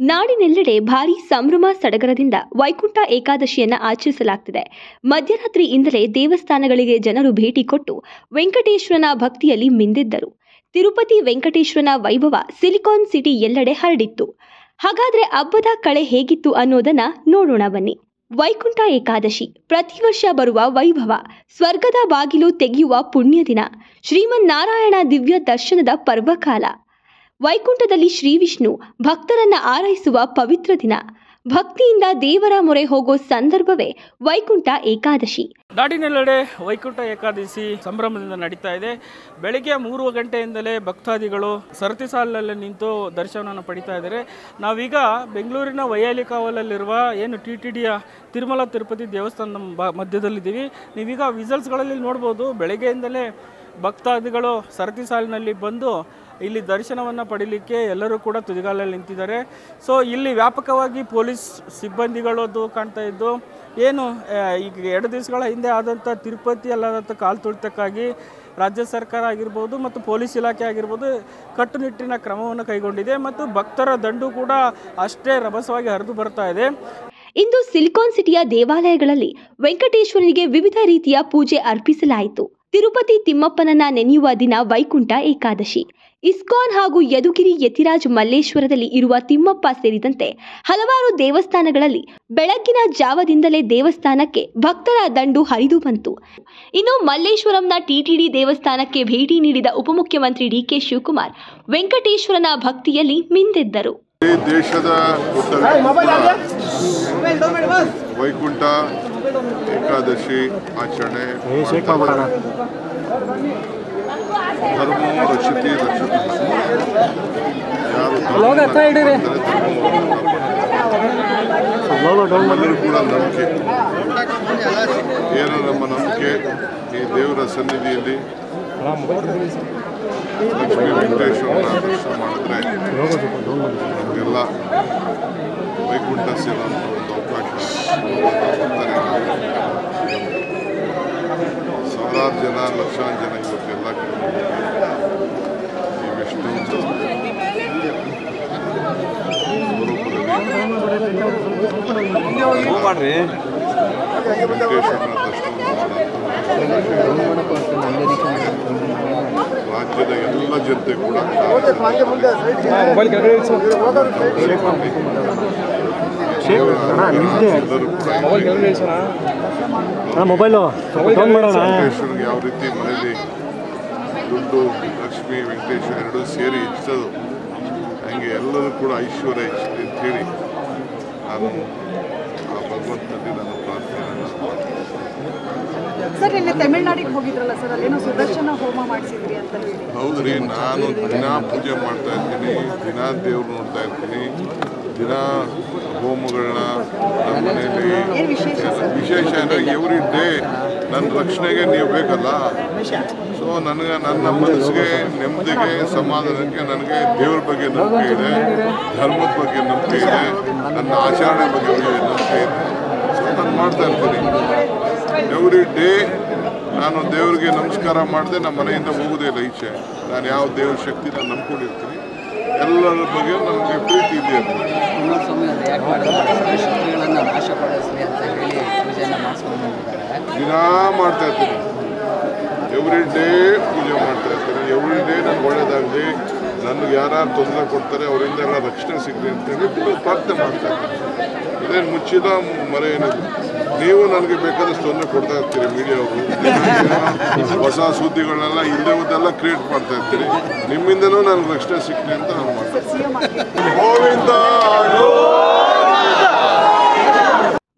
ನಾಡಿನೆಲ್ಲೆಡೆ ಭಾರೀ ಸಂಭ್ರಮ ಸಡಗರದಿಂದ ವೈಕುಂಠ ಏಕಾದಶಿಯನ್ನ ಆಚರಿಸಲಾಗುತ್ತಿದೆ. ಮಧ್ಯರಾತ್ರಿಯಿಂದಲೇ ದೇವಸ್ಥಾನಗಳಿಗೆ ಜನರು ಭೇಟಿ ಕೊಟ್ಟು ವೆಂಕಟೇಶ್ವರನ ಭಕ್ತಿಯಲ್ಲಿ ಮಿಂದಿದ್ದರು. ತಿರುಪತಿ ವೆಂಕಟೇಶ್ವರನ ವೈಭವ ಸಿಲಿಕಾನ್ ಸಿಟಿ ಎಲ್ಲೆಡೆ ಹರಡಿತ್ತು. ಹಾಗಾದ್ರೆ ಹಬ್ಬದ ಕಳೆ ಹೇಗಿತ್ತು ಅನ್ನೋದನ್ನ ನೋಡೋಣ ಬನ್ನಿ. ವೈಕುಂಠ ಏಕಾದಶಿ ಪ್ರತಿ ವರ್ಷ ಬರುವ ವೈಭವ, ಸ್ವರ್ಗದ ಬಾಗಿಲು ತೆಗೆಯುವ ಪುಣ್ಯ ದಿನ, ಶ್ರೀಮನ್ನಾರಾಯಣ ದಿವ್ಯ ದರ್ಶನದ ಪರ್ವಕಾಲ. ವೈಕುಂಠದಲ್ಲಿ ಶ್ರೀ ವಿಷ್ಣು ಭಕ್ತರನ್ನ ಆರೈಸುವ ಪವಿತ್ರ ದಿನ. ಭಕ್ತಿಯಿಂದ ದೇವರ ಮೊರೆ ಹೋಗೋ ಸಂದರ್ಭವೇ ವೈಕುಂಠ ಏಕಾದಶಿ. ನಾಡಿನೆಲ್ಲೆಡೆ ವೈಕುಂಠ ಏಕಾದಶಿ ಸಂಭ್ರಮದಿಂದ ನಡೀತಾ ಇದೆ. ಬೆಳಗ್ಗೆ 3 ಗಂಟೆಯಿಂದಲೇ ಭಕ್ತಾದಿಗಳು ಸರತಿ ಸಾಲಿನಲ್ಲಿ ನಿಂತು ದರ್ಶನವನ್ನು ಪಡಿತಾ ಇದ್ದಾರೆ. ನಾವೀಗ ಬೆಂಗಳೂರಿನ ವೈಯಾಲಿ ಕಾವಲಲ್ಲಿರುವ ಏನು TTDಯ ತಿರುಮಲ ತಿರುಪತಿ ದೇವಸ್ಥಾನದ ಮಧ್ಯದಲ್ಲಿದ್ದೀವಿ. ನೀವೀಗ ವಿಜುವಲ್ಸ್ಗಳಲ್ಲಿ ನೋಡ್ಬೋದು, ಬೆಳಗ್ಗೆಯಿಂದಲೇ ಭಕ್ತಾದಿಗಳು ಸರತಿ ಸಾಲಿನಲ್ಲಿ ಬಂದು ಇಲ್ಲಿ ದರ್ಶನವನ್ನು ಪಡೀಲಿಕ್ಕೆ ಎಲ್ಲರೂ ಕೂಡ ತುದಿಗಾಲಲ್ಲಿ ನಿಂತಿದ್ದಾರೆ. ಸೊ ಇಲ್ಲಿ ವ್ಯಾಪಕವಾಗಿ ಪೊಲೀಸ್ ಸಿಬ್ಬಂದಿಗಳದ್ದು ಕಾಣ್ತಾ ಇದ್ದು, ಏನು ಈಗ 2 ದಿವಸಗಳ ಹಿಂದೆ ಆದಂಥ ತಿರುಪತಿಯಲ್ಲಾದಂಥ ಕಾಲು ತುಳಿತಕ್ಕಾಗಿ ರಾಜ್ಯ ಸರ್ಕಾರ ಆಗಿರ್ಬೋದು ಮತ್ತು ಪೊಲೀಸ್ ಇಲಾಖೆ ಆಗಿರ್ಬೋದು ಕಟ್ಟುನಿಟ್ಟಿನ ಕ್ರಮವನ್ನು ಕೈಗೊಂಡಿದೆ ಮತ್ತು ಭಕ್ತರ ದಂಡು ಕೂಡ ಅಷ್ಟೇ ರಭಸವಾಗಿ ಹರಿದು ಬರ್ತಾ ಇದೆ. ಇಂದು ಸಿಲಿಕಾನ್ ಸಿಟಿಯ ದೇವಾಲಯಗಳಲ್ಲಿ ವೆಂಕಟೇಶ್ವರನಿಗೆ ವಿವಿಧ ರೀತಿಯ ಪೂಜೆ ಅರ್ಪಿಸಲಾಯಿತು. ತಿರುಪತಿ ತಿಮ್ಮಪ್ಪನನ್ನ ನೆನೆಯುವ ದಿನ ವೈಕುಂಠ ಏಕಾದಶಿ. ಇಸ್ಕಾನ್ ಹಾಗೂ ಯದುಗಿರಿ ಯತಿರಾಜ್ ಮಲ್ಲೇಶ್ವರದಲ್ಲಿ ಇರುವ ತಿಮ್ಮಪ್ಪ ಸೇರಿದಂತೆ ಹಲವಾರು ದೇವಸ್ಥಾನಗಳಲ್ಲಿ ಬೆಳಗ್ಗಿನ ಜಾವದಿಂದಲೇ ದೇವಸ್ಥಾನಕ್ಕೆ ಭಕ್ತರ ದಂಡು ಹರಿದು ಬಂತು. ಇನ್ನು ಮಲ್ಲೇಶ್ವರಂನ TTD ದೇವಸ್ಥಾನಕ್ಕೆ ಭೇಟಿ ನೀಡಿದ ಉಪಮುಖ್ಯಮಂತ್ರಿ DK ಶಿವಕುಮಾರ್ ವೆಂಕಟೇಶ್ವರನ ಭಕ್ತಿಯಲ್ಲಿ ಮಿಂದೆದ್ದರು. ದೇಶದ ವೈಕುಂಠ ಏಕಾದಶಿ ಆಚರಣೆ ಧರ್ಮೋ ರಕ್ಷತಿ ಎಲ್ಲರೂ ಕೂಡ ನಂಬಿಕೆ, ಏನು ನಮ್ಮ ನಂಬಿಕೆ, ಈ ದೇವರ ಸನ್ನಿಧಿಯಲ್ಲಿ ಲಕ್ಷ್ಮೀ ವೆಂಕಟೇಶ್ವರನ ದರ್ಶನ ಮಾಡಿದ್ರೆ ನಮಗೆಲ್ಲ ವೈಕುಂಠ ಸೇರುವಂಥ ಒಂದು ಅವಕಾಶ. ಸಾವಿರಾರು ಜನ, ಲಕ್ಷಾಂತರ ಜನ ಇವತ್ತೆಲ್ಲ ಈ ವಿಷ್ಣು ವೆಂಕಟೇಶ್ವರನ ರಾಜ್ಯದ ಎಲ್ಲ ಜನತೆ ಕೂಡ ವೆಂಕಟೇಶ್ವರಿಗೆ ಯಾವ ರೀತಿ ಮನೆಯಲ್ಲಿ ದುಡ್ಡು, ಲಕ್ಷ್ಮೀ ವೆಂಕಟೇಶ್ವರ ಎರಡೂ ಸೇರಿ ಇಚ್ಚದು, ಹಂಗೆ ಎಲ್ಲರೂ ಕೂಡ ಐಶ್ವರ್ಯ ಇಚ್ಛೆ ಅಂತೇಳಿ ನಾನು ಆ ಭಗವಂತನಲ್ಲಿ ನಾನು ಪ್ರಾರ್ಥನೆಯನ್ನು ಮಾಡ್ತೀನಿ. ಸರ್, ನಿನ್ನೆ ತಮಿಳುನಾಡಿಗೆ ಹೋಗಿದ್ರಲ್ಲ ಸರ್, ಅಲ್ಲೇನೋ ಸುದರ್ಶನ ಹೋಮ ಮಾಡಿಸಿದ್ರಿ ಅಂತ ಹೇಳಿ. ಹೌದ್ರಿ, ನಾನು ದಿನ ಪೂಜೆ ಮಾಡ್ತಾ ಇರ್ತೀನಿ, ದಿನ ದೇವ್ರು ನೋಡ್ತಾ ಇರ್ತೀನಿ, ದಿನ ಹೋಮಗಳನ್ನ ನಮ್ಮ ಮನೆಯಲ್ಲಿ ವಿಶೇಷ ಅಂದರೆ ಎವ್ರಿ ಡೇ ನನ್ನ ರಕ್ಷಣೆಗೆ ನೀವು ಬೇಕಲ್ಲ. ಸೊ ನನಗೆ ನನ್ನ ಮನಸ್ಸಿಗೆ ನೆಮ್ಮದಿಗೆ ಸಮಾಧಾನಕ್ಕೆ ನನಗೆ ದೇವ್ರ ಬಗ್ಗೆ ನಂಬಿಕೆ ಇದೆ, ಧರ್ಮದ ಬಗ್ಗೆ ನಂಬಿಕೆ ಇದೆ, ನನ್ನ ಆಚರಣೆ ಬಗ್ಗೆ ನಂಬಿಕೆ ಇದೆ. ಸೊ ನಾನು ಮಾಡ್ತಾ ಇರ್ತೀನಿ. ಎವ್ರಿ ಡೇ ನಾನು ದೇವ್ರಿಗೆ ನಮಸ್ಕಾರ ಮಾಡಿದೆ ನಮ್ಮ ಮನೆಯಿಂದ ಹೋಗೋದೇ ಇಲ್ಲ ಈಚೆ. ನಾನು ಯಾವ ದೇವ್ರ ಶಕ್ತಿ ನಾನು ನಂಬ್ಕೊಂಡಿರ್ತೀನಿ, ಎಲ್ಲರ ಬಗ್ಗೆ ನಮಗೆ ಪ್ರೀತಿ ಇದೆ. ದಿನ ಮಾಡ್ತಾ ಇರ್ತೀನಿ, ಎವ್ರಿ ಡೇ ಪೂಜೆ ಮಾಡ್ತಾ ಇರ್ತೀನಿ. ಎವ್ರಿ ಡೇ ನನಗೆ ಒಳ್ಳೇದಾಗಲಿ, ನನಗೆ ಯಾರು ತೊಂದರೆ ಕೊಡ್ತಾರೆ ಅವರಿಂದ ಎಲ್ಲ ರಕ್ಷಣೆ ಸಿಗಲಿ ಅಂತೇಳಿ ಪ್ರಾರ್ಥನೆ ಮಾಡ್ತಾ ಇರ್ತೀನಿ. ಇದೇನು ಮುಚ್ಚಿದ ಮರೆ ಏನಿದೆ. ನೀವು ನನಗೆ ಬೇಕಾದಷ್ಟು ತೊಂದರೆ ಕೊಡ್ತಾ ಇರ್ತೀರಿ, ಮೀಡಿಯಾವರು ಹೊಸ ಸುದ್ದಿಗಳನ್ನೆಲ್ಲ ಇಲ್ಲದೆಲ್ಲ ಕ್ರಿಯೇಟ್ ಮಾಡ್ತಾ ಇರ್ತೀರಿ. ನಿಮ್ಮಿಂದನೂ ನನಗೆ ರಕ್ಷಣೆ ಸಿಕ್ಕಲಿ ಅಂತ ನಾನು ಮಾಡ್ತೀನಿ. ಗೋವಿಂದ.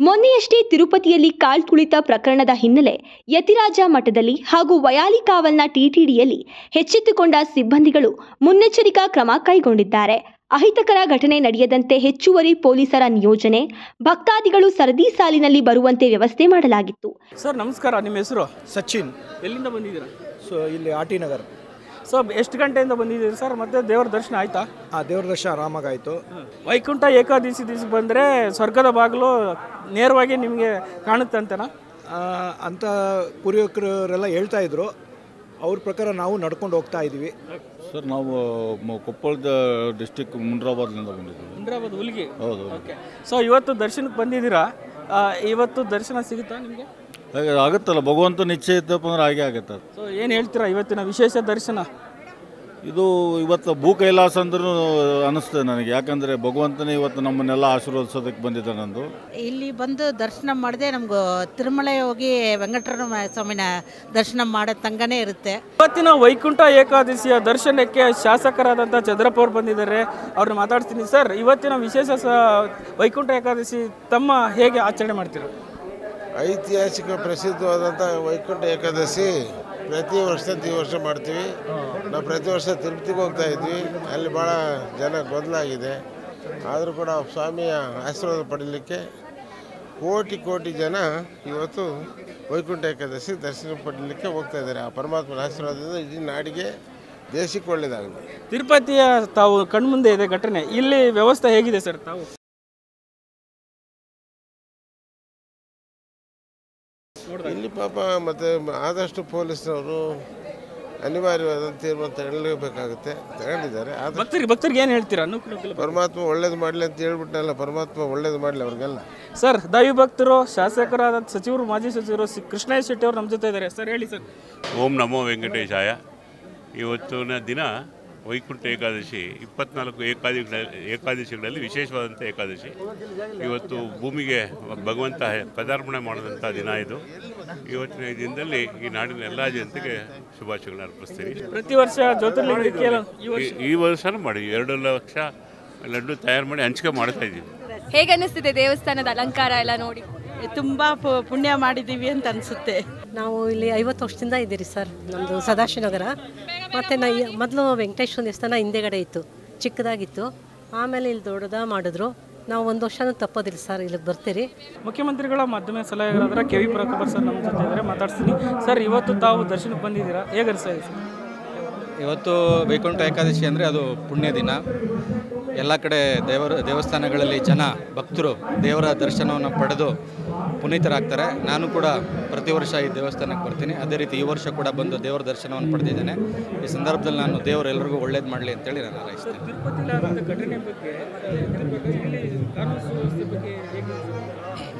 ಮೊನ್ನೆಯಷ್ಟೇ ತಿರುಪತಿಯಲ್ಲಿ ಕಾಲ್ ತುಳಿತ ಪ್ರಕರಣದ ಹಿನ್ನೆಲೆ ಯತಿರಾಜ ಮಠದಲ್ಲಿ ಹಾಗೂ ವಯಾಲಿ ಕಾವಲ್ನ TTDಯಲ್ಲಿ ಎಚ್ಚೆತ್ತುಕೊಂಡ ಸಿಬ್ಬಂದಿಗಳು ಮುನ್ನೆಚ್ಚರಿಕಾ ಕ್ರಮ ಕೈಗೊಂಡಿದ್ದಾರೆ. ಅಹಿತಕರ ಘಟನೆ ನಡೆಯದಂತೆ ಹೆಚ್ಚುವರಿ ಪೊಲೀಸರ ನಿಯೋಜನೆ, ಭಕ್ತಾದಿಗಳು ಸರದಿ ಸಾಲಿನಲ್ಲಿ ಬರುವಂತೆ ವ್ಯವಸ್ಥೆ ಮಾಡಲಾಗಿತ್ತು. ಸರ್ ನಮಸ್ಕಾರ, ನಿಮ್ಮ ಹೆಸರು? ಸಚಿನ್. ಎಲ್ಲಿಂದ ಬಂದಿದ್ದೀರಾ? ಸೊ ಇಲ್ಲಿ RT ನಗರ್. ಸೊ ಎಷ್ಟು ಗಂಟೆಯಿಂದ ಬಂದಿದ್ದೀರಿ ಸರ್? ಮತ್ತೆ ದೇವರ ದರ್ಶನ ಆಯ್ತಾ? ದೇವರ ದರ್ಶನ ಆರಾಮಾಗಾಯಿತು. ವೈಕುಂಠ ಏಕಾದಶಿ ದಿವಸ ಬಂದರೆ ಸ್ವರ್ಗದ ಬಾಗಿಲು ನೇರವಾಗಿ ನಿಮಗೆ ಕಾಣುತ್ತೆ ಅಂತನಾ ಅಂತ ಪೂರ್ವಕರೆಲ್ಲ ಹೇಳ್ತಾ ಇದ್ರು. ಅವ್ರ ಪ್ರಕಾರ ನಾವು ನಡ್ಕೊಂಡು ಹೋಗ್ತಾ ಇದ್ದೀವಿ. ಸರ್ ನಾವು ಕೊಪ್ಪಳದ ಡಿಸ್ಟಿಕ್ ಮುಂಡ್ರಾಬಾದ್ನಿಂದ ಬಂದಿದ್ದೀವಿ. ಮುಂಡ್ರಾಬಾದ್ ಹುಲಿಗೆ. ಹೌದು. ಓಕೆ. ಸೊ ಇವತ್ತು ದರ್ಶನಕ್ಕೆ ಬಂದಿದ್ದೀರಾ, ಇವತ್ತು ದರ್ಶನ ಸಿಗುತ್ತಾ ನಿಮಗೆ? ಹಾಗೆ ಆಗುತ್ತಲ್ಲ, ಭಗವಂತನ ಇಚ್ಛೆ ಇತ್ತಪ್ಪ ಅಂದ್ರೆ ಹಾಗೆ ಆಗುತ್ತೆ. ಸೊ ಏನು ಹೇಳ್ತೀರಾ ಇವತ್ತಿನ ವಿಶೇಷ ದರ್ಶನ? ಇದು ಇವತ್ತು ಭೂ ಕೈಲಾಸ ಅಂದ್ರೂ ಅನ್ನಿಸ್ತದೆ ನನಗೆ, ಯಾಕಂದರೆ ಭಗವಂತನೇ ಇವತ್ತು ನಮ್ಮನ್ನೆಲ್ಲ ಆಶೀರ್ವದಿಸೋದಕ್ಕೆ ಬಂದಿದ್ದಾನಂದು. ಇಲ್ಲಿ ಬಂದು ದರ್ಶನ ಮಾಡದೆ ನಮ್ಗೆ ತಿರುಮಲೆ ಹೋಗಿ ವೆಂಕಟರಮಣ ಸ್ವಾಮಿನ ದರ್ಶನ ಮಾಡೋ ತಂಗನೇ ಇರುತ್ತೆ. ಇವತ್ತಿನ ವೈಕುಂಠ ಏಕಾದಶಿಯ ದರ್ಶನಕ್ಕೆ ಶಾಸಕರಾದಂಥ ಚಂದ್ರಪ್ಪ ಅವರು ಬಂದಿದ್ದಾರೆ, ಅವ್ರನ್ನ ಮಾತಾಡ್ತೀನಿ. ಸರ್, ಇವತ್ತಿನ ವಿಶೇಷ ವೈಕುಂಠ ಏಕಾದಶಿ ತಮ್ಮ ಹೇಗೆ ಆಚರಣೆ ಮಾಡ್ತೀರಾ? ಐತಿಹಾಸಿಕ ಪ್ರಸಿದ್ಧವಾದಂಥ ವೈಕುಂಠ ಏಕಾದಶಿ ಪ್ರತಿ ವರ್ಷ ಮಾಡ್ತೀವಿ. ನಾವು ಪ್ರತಿ ವರ್ಷ ತಿರುಪತಿಗೆ ಹೋಗ್ತಾ ಇದ್ವಿ, ಅಲ್ಲಿ ಭಾಳ ಜನ ಗೊಂದಲ ಆಗಿದೆ. ಆದರೂ ಕೂಡ ಸ್ವಾಮಿಯ ಆಶೀರ್ವಾದ ಪಡೀಲಿಕ್ಕೆ ಕೋಟಿ ಜನ ಇವತ್ತು ವೈಕುಂಠ ಏಕಾದಶಿ ದರ್ಶನ ಪಡೀಲಿಕ್ಕೆ ಹೋಗ್ತಾ ಇದ್ದಾರೆ. ಆ ಪರಮಾತ್ಮನ ಆಶೀರ್ವಾದದಿಂದ ಇಡೀ ನಾಡಿಗೆ ದೇಶಕ್ಕೆ ಒಳ್ಳೆಯದಾಗಲಿ. ತಿರುಪತಿಯ ತಾವು ಕಣ್ಮುಂದೆ ಇದೆ ಘಟನೆ, ಇಲ್ಲಿ ವ್ಯವಸ್ಥೆ ಹೇಗಿದೆ ಸರ್? ತಾವು ಇಲ್ಲಿ ಪಾಪ ಮತ್ತು ಆದಷ್ಟು ಪೊಲೀಸ್ನವರು ಅನಿವಾರ್ಯವಾದಂಥ ತೀರ್ಮಾನ ತಗೊಳ್ಳೇಬೇಕಾಗುತ್ತೆ, ತಗೊಂಡಿದ್ದಾರೆ. ಭಕ್ತರಿಗೆ ಏನು ಹೇಳ್ತೀರಾ? ಪರಮಾತ್ಮ ಒಳ್ಳೇದು ಮಾಡಲಿ ಅಂತ ಹೇಳ್ಬಿಟ್ಟಲ್ಲ, ಪರಮಾತ್ಮ ಒಳ್ಳೇದು ಮಾಡಲಿ ಅವ್ರಿಗೆಲ್ಲ. ಸರ್, ದೈವ ಭಕ್ತರು, ಶಾಸಕರಾದ ಸಚಿವರು, ಮಾಜಿ ಸಚಿವರು ಕೃಷ್ಣಯ್ಯ ಶೆಟ್ಟಿ ಅವರು ನಮ್ಮ ಜೊತೆ ಇದ್ದಾರೆ. ಸರ್ ಹೇಳಿ ಸರ್. ಓಂ ನಮೋ ವೆಂಕಟೇಶಾಯ. ಇವತ್ತಿನ ದಿನ ವೈಕುಂಠ ಏಕಾದಶಿ 24 ಏಕಾದಶಿಗಳಲ್ಲಿ ವಿಶೇಷವಾದಂಥ ಏಕಾದಶಿ. ಇವತ್ತು ಭೂಮಿಗೆ ಭಗವಂತ ಪದಾರ್ಪಣೆ ಮಾಡಿದಂಥ ದಿನ ಇದು. ಇವತ್ತಿನ ದಿನದಲ್ಲಿ ಈ ನಾಡಿನ ಎಲ್ಲ ಜನತೆಗೆ ಶುಭಾಶಯಗಳನ್ನ ಅರ್ಪಿಸ್ತೀನಿ. ಪ್ರತಿ ವರ್ಷ ಜ್ಯೋತಿರ್ಲಿಂಗಕ್ಕೆ ಈ ವರ್ಷನೂ ಮಾಡಿ 2 ಲಕ್ಷ ಲಡ್ಡು ತಯಾರು ಮಾಡಿ ಹಂಚಿಕೆ ಮಾಡ್ತಾ ಇದ್ದೀವಿ. ಹೇಗೆ ಅನ್ನಿಸ್ತಿದೆ ದೇವಸ್ಥಾನದ ಅಲಂಕಾರ ಎಲ್ಲ ನೋಡಿ? ತುಂಬ ಪುಣ್ಯ ಮಾಡಿದ್ದೀವಿ ಅಂತ ಅನಿಸುತ್ತೆ. ನಾವು ಇಲ್ಲಿ 50 ವರ್ಷದಿಂದ ಇದ್ದೀರಿ ಸರ್. ನಮ್ಮದು ಸದಾಶಿವನಗರ. ಮತ್ತು ಮೊದಲು ವೆಂಕಟೇಶ್ವರ ದೇವಸ್ಥಾನ ಹಿಂದೆಗಡೆ ಇತ್ತು, ಚಿಕ್ಕದಾಗಿತ್ತು. ಆಮೇಲೆ ಇಲ್ಲಿ ದೊಡ್ಡದಾಗಿ ಮಾಡಿದ್ರು. ನಾವು 1 ವರ್ಷನೂ ತಪ್ಪೋದಿಲ್ಲ ಸರ್, ಇಲ್ಲಿಗೆ ಬರ್ತೀರಿ. ಮುಖ್ಯಮಂತ್ರಿಗಳ ಮಾಧ್ಯಮ ಸಲಹೆಗಾರಾದ ಕೆ ವಿ ಪ್ರಕಾಶ್ ಸರ್ ನಮ್ಮ ಜೊತೆ ಇದ್ದಾರೆ, ಮಾತಾಡ್ತೀನಿ. ಸರ್, ಇವತ್ತು ತಾವು ದರ್ಶನಕ್ಕೆ ಬಂದಿದ್ದೀರಾ, ಹೇಗೆ ಅನಿಸ್ತಾ ಇದೆ ಸರ್? ಇವತ್ತು ವೈಕುಂಠ ಏಕಾದಶಿ ಅಂದರೆ ಅದು ಪುಣ್ಯ ದಿನ. ಎಲ್ಲ ಕಡೆ ದೇವಸ್ಥಾನಗಳಲ್ಲಿ ಭಕ್ತರು ದೇವರ ದರ್ಶನವನ್ನು ಪಡೆದು ಪುನೀತರಾಗ್ತಾರೆ. ನಾನು ಕೂಡ ಪ್ರತಿ ವರ್ಷ ಈ ದೇವಸ್ಥಾನಕ್ಕೆ ಬರ್ತೀನಿ. ಅದೇ ರೀತಿ ಈ ವರ್ಷ ಕೂಡ ಬಂದು ದೇವರ ದರ್ಶನವನ್ನು ಪಡೆದಿದ್ದೇನೆ. ಈ ಸಂದರ್ಭದಲ್ಲಿ ನಾನು ದೇವರು ಎಲ್ಲರಿಗೂ ಒಳ್ಳೇದು ಮಾಡಲಿ ಅಂತೇಳಿ ನಾನು ಹಾರೈಸ್ತೇನೆ.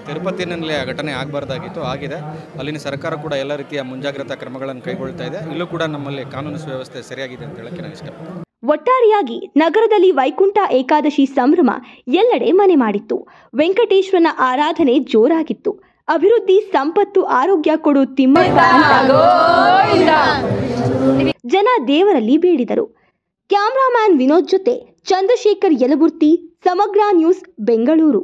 ತಿರುಪತಿನಲ್ಲಿ ಆ ಘಟನೆ ಆಗಬಾರ್ದಾಗಿತ್ತು, ಆಗಿದೆ. ಅಲ್ಲಿನ ಸರ್ಕಾರ ಕೂಡ ಎಲ್ಲ ರೀತಿಯ ಮುಂಜಾಗ್ರತಾ ಕ್ರಮಗಳನ್ನು ಕೈಗೊಳ್ತಾ ಇದೆ. ಇಲ್ಲೂ ಕೂಡ ನಮ್ಮಲ್ಲಿ ಕಾನೂನು ಸುವ್ಯವಸ್ಥೆ ಸರಿಯಾಗಿದೆ ಅಂತ ಹೇಳಕ್ಕೆ ನಾನು ಇಷ್ಟಪಡ್ತೀನಿ. ಒಟ್ಟಾರೆಯಾಗಿ ನಗರದಲ್ಲಿ ವೈಕುಂಠ ಏಕಾದಶಿ ಸಂಭ್ರಮ ಎಲ್ಲೆಡೆ ಮನೆ ಮಾಡಿತ್ತು. ವೆಂಕಟೇಶ್ವರನ ಆರಾಧನೆ ಜೋರಾಗಿತ್ತು. ಅಭಿವೃದ್ಧಿ, ಸಂಪತ್ತು, ಆರೋಗ್ಯ ಕೊಡು ತಿಮ್ಮಪ್ಪ ಅಂತ ಜನ ದೇವರಲ್ಲಿ ಬೇಡಿದರು. ಕ್ಯಾಮರಾಮ್ಯಾನ್ ವಿನೋದ್ ಜೊತೆ ಚಂದ್ರಶೇಖರ್ ಯಲಬುರ್ತಿ, ಸಮಗ್ರ ನ್ಯೂಸ್, ಬೆಂಗಳೂರು.